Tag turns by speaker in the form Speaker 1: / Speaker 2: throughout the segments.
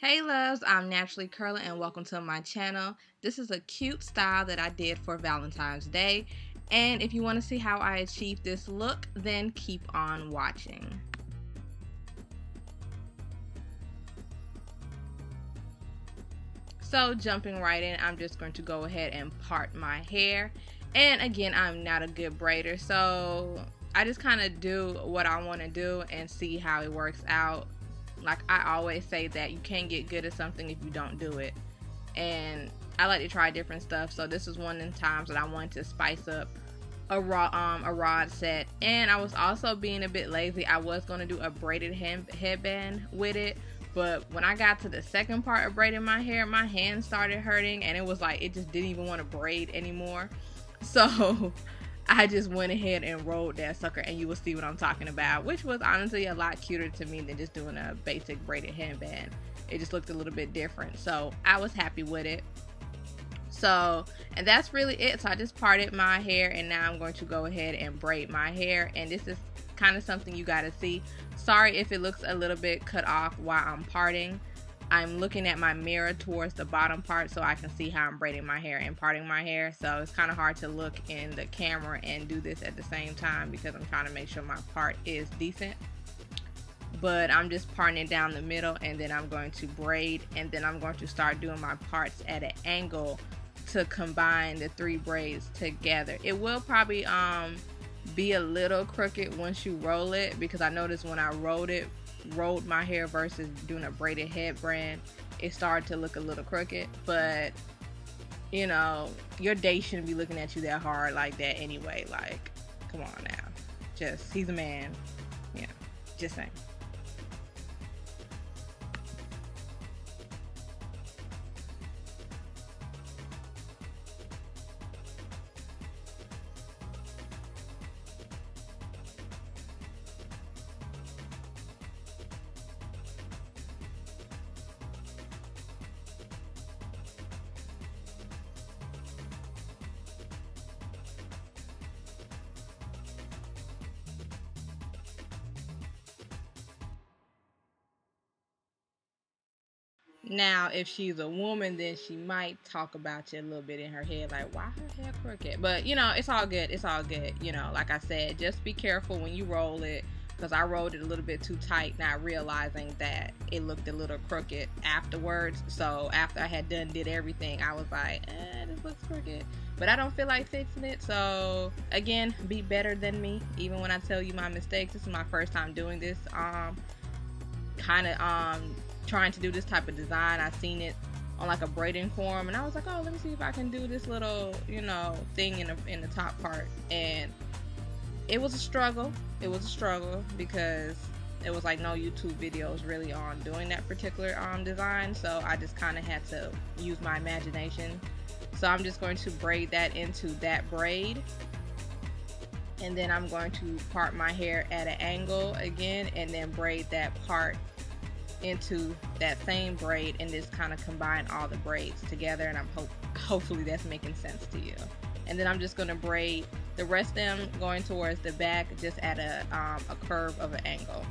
Speaker 1: Hey loves, I'm Naturally Curly and welcome to my channel. This is a cute style that I did for Valentine's Day, and if you want to see how I achieved this look, then keep on watching. So jumping right in, I'm just going to go ahead and part my hair. And again, I'm not a good braider, so I just kind of do what I want to do and see how it works out. Like I always say that you can't get good at something if you don't do it. And I like to try different stuff, so this was one of the times that I wanted to spice up a rod set. And I was also being a bit lazy. I was going to do a braided headband with it, but when I got to the second part of braiding my hair, my hands started hurting and it was like it just didn't even want to braid anymore. So I just went ahead and rolled that sucker, and you will see what I'm talking about, which was honestly a lot cuter to me than just doing a basic braided headband. It just looked a little bit different, so I was happy with it. So, and that's really it. So I just parted my hair, and now I'm going to go ahead and braid my hair, and this is kind of something you got to see. Sorry if it looks a little bit cut off while I'm parting. I'm looking at my mirror towards the bottom part so I can see how I'm braiding my hair and parting my hair. So it's kind of hard to look in the camera and do this at the same time because I'm trying to make sure my part is decent. But I'm just parting it down the middle, and then I'm going to braid, and then I'm going to start doing my parts at an angle to combine the three braids together. It will probably be a little crooked once you roll it, because I noticed when I rolled my hair versus doing a braided headband, it started to look a little crooked. But you know, your day shouldn't be looking at you that hard like that anyway. Like, come on now, just, he's a man, you know, just saying. Now, if she's a woman, then she might talk about you a little bit in her head, like, why her hair crooked? But, you know, it's all good. It's all good. You know, like I said, just be careful when you roll it, because I rolled it a little bit too tight, not realizing that it looked a little crooked afterwards. So after I had did everything, I was like, this looks crooked. But I don't feel like fixing it. So, again, be better than me. Even when I tell you my mistakes, this is my first time doing this. Trying to do this type of design. I seen it on like a braiding forum, and I was like, oh, let me see if I can do this little, you know, thing in the top part. And it was a struggle. It was a struggle because there was like no YouTube videos really on doing that particular design, so I just kind of had to use my imagination. So I'm just going to braid that into that braid, and then I'm going to part my hair at an angle again, and then braid that part into that same braid, and just kind of combine all the braids together. And hopefully that's making sense to you. And then I'm just going to braid the rest of them going towards the back, just at a curve of an angle.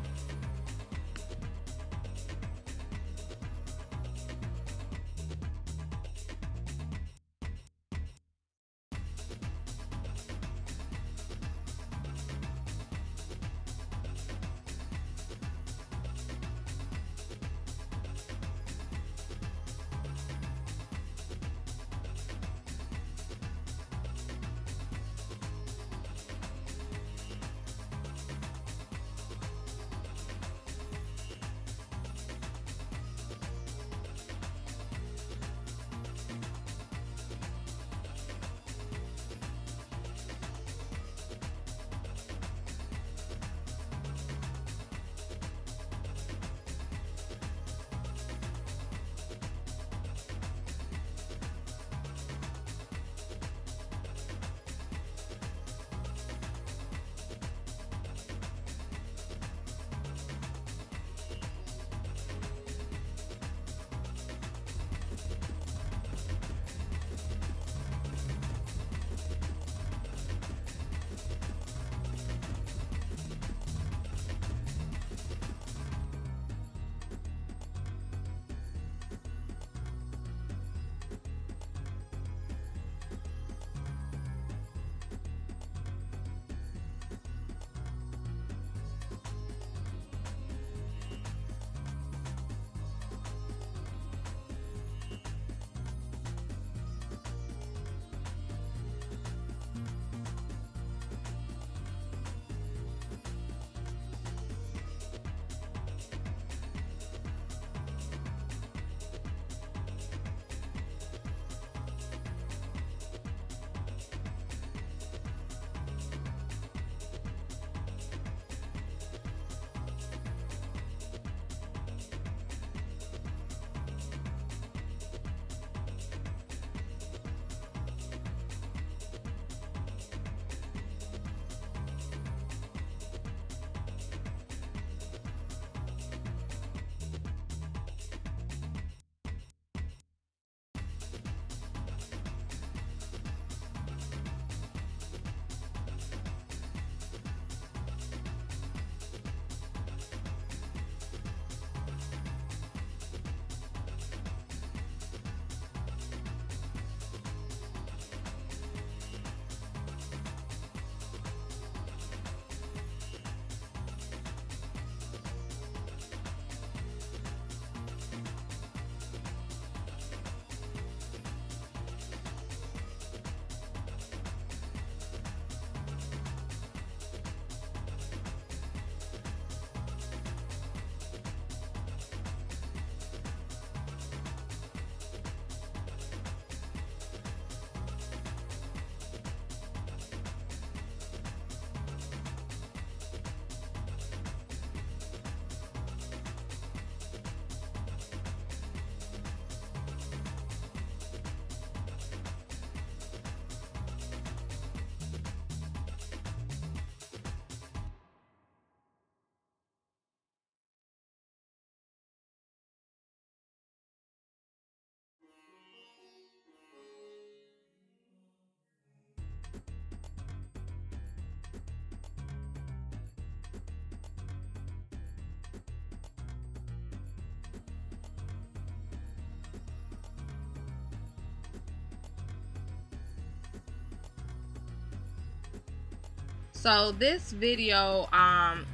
Speaker 1: So this video,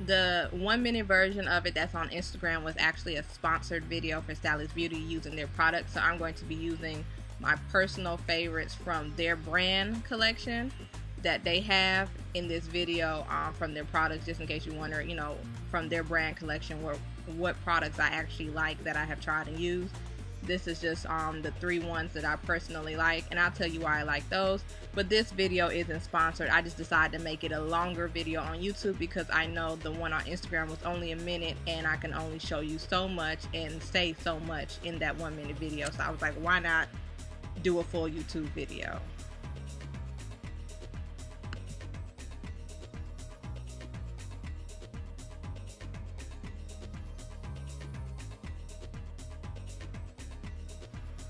Speaker 1: the 1-minute version of it that's on Instagram was actually a sponsored video for Stylist Beauty using their products. So I'm going to be using my personal favorites from their brand collection that they have in this video from their products, just in case you wonder, you know, from their brand collection what products I actually like that I have tried and used. This is just the 3 ones that I personally like, and I'll tell you why I like those. But this video isn't sponsored. I just decided to make it a longer video on YouTube because I know the one on Instagram was only a minute and I can only show you so much and say so much in that 1-minute video. So I was like, why not do a full YouTube video?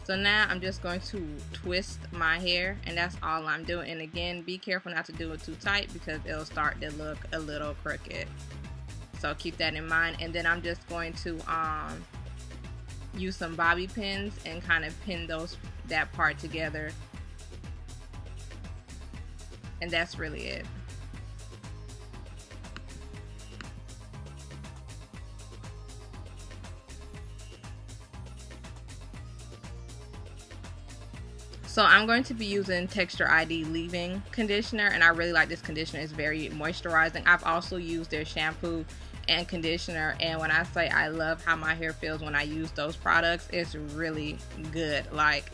Speaker 1: So now I'm just going to twist my hair, and that's all I'm doing. And again, be careful not to do it too tight because it'll start to look a little crooked. So keep that in mind. And then I'm just going to use some bobby pins and kind of pin that part together. And that's really it. So I'm going to be using Texture ID leave-in conditioner, and I really like this conditioner. It's very moisturizing. I've also used their shampoo and conditioner, and when I say I love how my hair feels when I use those products, it's really good. Like,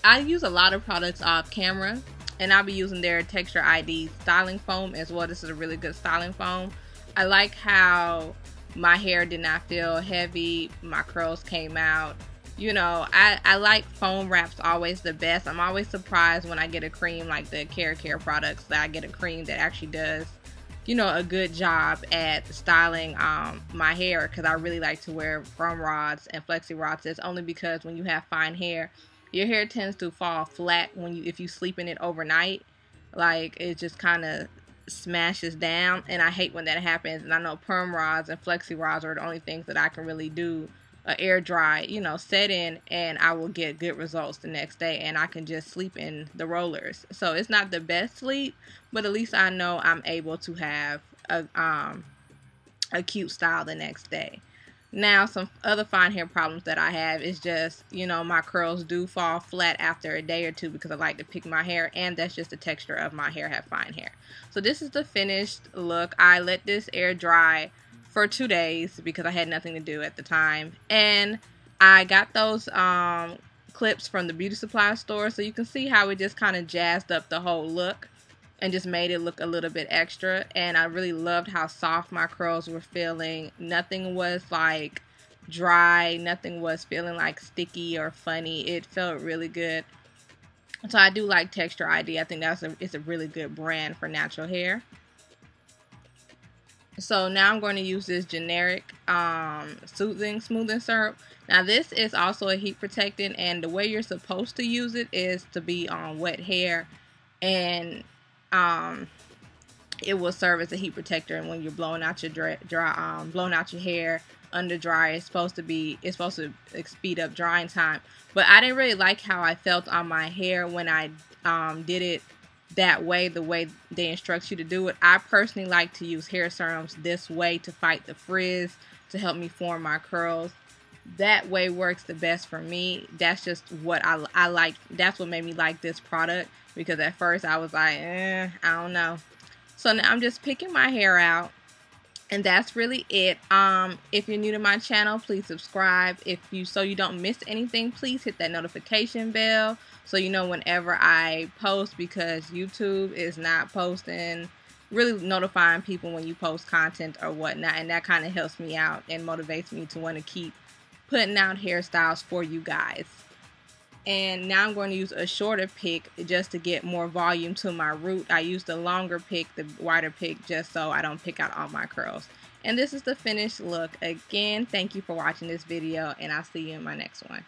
Speaker 1: I use a lot of products off camera, and I'll be using their Texture ID styling foam as well. This is a really good styling foam. I like how my hair did not feel heavy. My curls came out. You know, I like foam wraps always the best. I'm always surprised when I get a cream like the Care products that I get a cream that actually does, you know, a good job at styling my hair, because I really like to wear foam rods and flexi rods. It's only because when you have fine hair, your hair tends to fall flat if you sleep in it overnight. Like, it just kind of smashes down, and I hate when that happens. And I know perm rods and flexi rods are the only things that I can really do air dry, you know, set in, and I will get good results the next day, and I can just sleep in the rollers. So it's not the best sleep, but at least I know I'm able to have a cute style the next day. Now, some other fine hair problems that I have is just, you know, my curls do fall flat after a day or two because I like to pick my hair, and that's just the texture of my hair. I have fine hair. So this is the finished look. I let this air dry for 2 days because I had nothing to do at the time, and I got those clips from the beauty supply store, so you can see how it just kind of jazzed up the whole look and just made it look a little bit extra. And I really loved how soft my curls were feeling. Nothing was like dry, nothing was feeling like sticky or funny. It felt really good. So I do like Texture ID. I think it's a really good brand for natural hair. So now I'm going to use this generic soothing smoothing syrup. Now this is also a heat protectant, and the way you're supposed to use it is to be on wet hair, and it will serve as a heat protector. And when you're blowing out your blowing out your hair under dry, it's supposed to speed up drying time. But I didn't really like how I felt on my hair when I did it that way, the way they instruct you to do it. I personally like to use hair serums this way to fight the frizz, to help me form my curls. That way works the best for me. That's just what I like. That's what made me like this product, because at first I was like, I don't know. So now I'm just picking my hair out, and that's really it. If you're new to my channel, please subscribe. So you don't miss anything, please hit that notification bell so you know whenever I post, because YouTube is not really notifying people when you post content or whatnot, and that kind of helps me out and motivates me to want to keep putting out hairstyles for you guys. And now I'm going to use a shorter pick just to get more volume to my root. I used the longer pick, the wider pick, just so I don't pick out all my curls. And this is the finished look. Again, thank you for watching this video, and I'll see you in my next one.